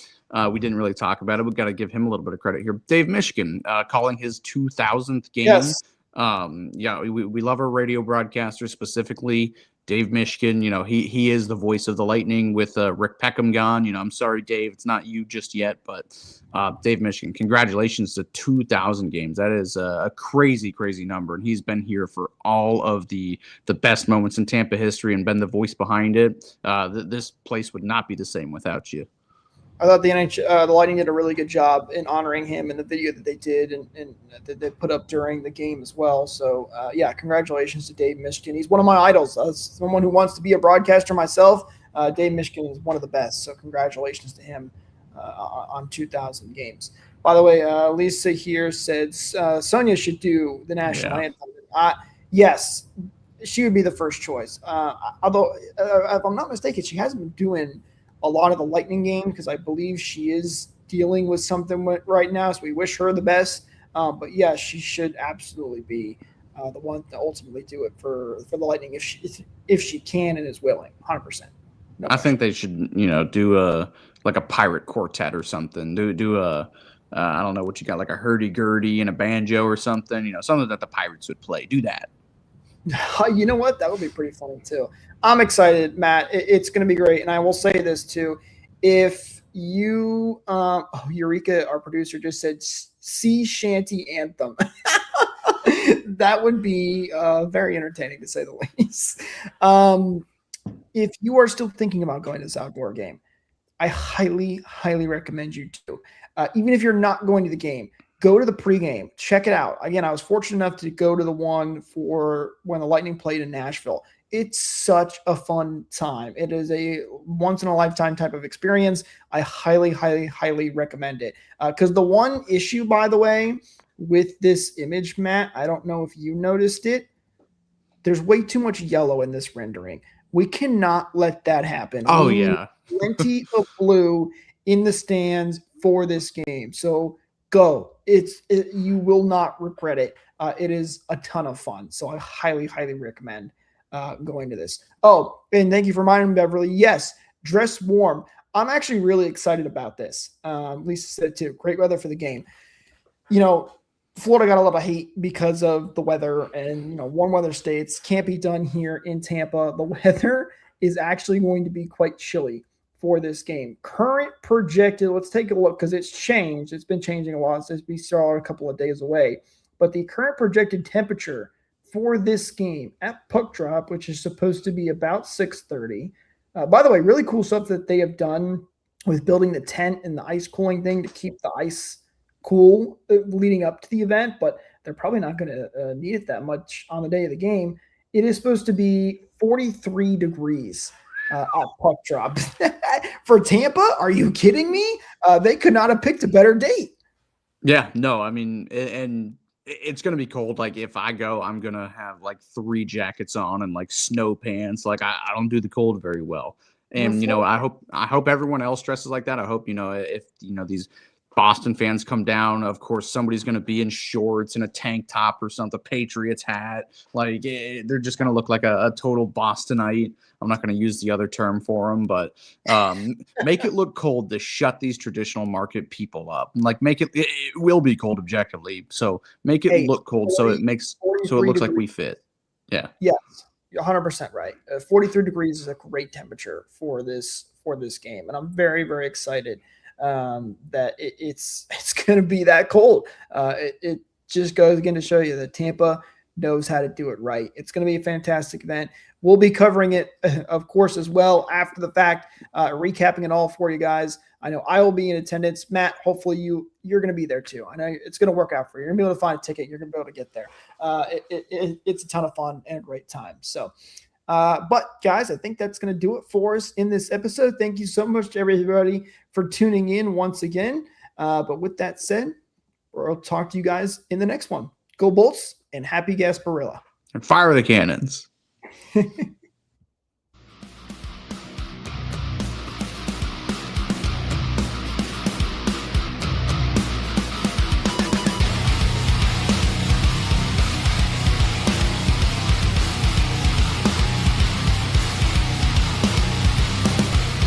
we didn't really talk about it. We got to give him a little bit of credit here. Dave Michigan calling his 2000th game. Yes. We love our radio broadcasters, specifically Dave Michigan. He is the voice of the Lightning with Rick Peckham gone. I'm sorry, Dave, it's not you just yet, but Dave Michigan, congratulations to 2,000 games. That is a crazy, crazy number, and he's been here for all of the best moments in Tampa history and been the voice behind it. This place would not be the same without you. I thought the Lightning did a really good job in honoring him in the video that they did and that they put up during the game as well. So, congratulations to Dave Michigan. He's one of my idols. As someone who wants to be a broadcaster myself, Dave Michigan is one of the best. So congratulations to him on 2,000 games. By the way, Lisa here said Sonia should do the national anthem. Yes, she would be the first choice. Although, if I'm not mistaken, she hasn't been doing a lot of the Lightning game because I believe she is dealing with something right now. So we wish her the best. But yeah, she should absolutely be the one to ultimately do it for the Lightning if she can and is willing. 100%. I think they should, do a pirate quartet or something. Do a I don't know what you got, like a hurdy-gurdy and a banjo or something. Something that the Pirates would play. Do that. You know what? That would be pretty funny too. I'm excited, Matt. It's going to be great. And I will say this too. If you, Eureka, our producer, just said sea shanty anthem. That would be very entertaining, to say the least. If you are still thinking about going to this outdoor game, I highly, highly recommend you to. Even if you're not going to the game, go to the pregame. Check it out. Again, I was fortunate enough to go to the one for when the Lightning played in Nashville. It's such a fun time. It is a once-in-a-lifetime type of experience. I highly, highly, highly recommend it. Because the one issue, by the way, with this image, Matt, I don't know if you noticed it, there's way too much yellow in this rendering. We cannot let that happen. Oh, we yeah. need plenty of blue in the stands for this game. So go. You will not regret it. It is a ton of fun. So I highly, highly recommend going to this. Oh, and thank you for reminding me, Beverly. Yes, dress warm. I'm actually really excited about this. Lisa said too. Great weather for the game. You know, Florida got a lot of hate because of the weather, and warm weather states can't be done here in Tampa. The weather is actually going to be quite chilly for this game. Current projected, let's take a look because it's changed. It's been changing a lot since we saw a couple of days away. But the current projected temperature for this game at puck drop, which is supposed to be about 6:30. By the way, really cool stuff that they have done with building the tent and the ice cooling thing to keep the ice cool leading up to the event, but they're probably not going to need it that much on the day of the game. It is supposed to be 43 degrees at puck drop. For Tampa, are you kidding me? They could not have picked a better date. Yeah, no, I mean, and it's going to be cold. Like if I go, I'm going to have like 3 jackets on and like snow pants. Like I don't do the cold very well. And, I hope everyone else dresses like that. I hope, if, these Boston fans come down, of course, somebody's going to be in shorts and a tank top or something, Patriots hat. Like they're just going to look like a total Bostonite. I'm not going to use the other term for them, but make it look cold to shut these traditional market people up. Like it will be cold objectively. So make it look cold 40, so it looks like we fit. Yeah. Yes. You're 100% right. 43 degrees is a great temperature for this game. And I'm very, very excited that it's going to be that cold. It just goes again to show you that Tampa knows how to do it right. It's going to be a fantastic event. We'll be covering it, of course, as well after the fact, recapping it all for you guys. I know I will be in attendance. Matt, hopefully you're going to be there too. I know it's going to work out for you. You're going to be able to find a ticket. You're going to be able to get there. It's a ton of fun and a great time. So, but guys, I think that's going to do it for us in this episode. Thank you so much to everybody for tuning in once again. But with that said, we'll talk to you guys in the next one. Go Bolts and happy Gasparilla. And fire the cannons.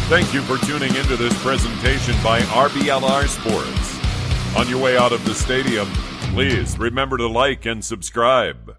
Thank you for tuning into this presentation by RBLR Sports. On your way out of the stadium, please remember to like and subscribe.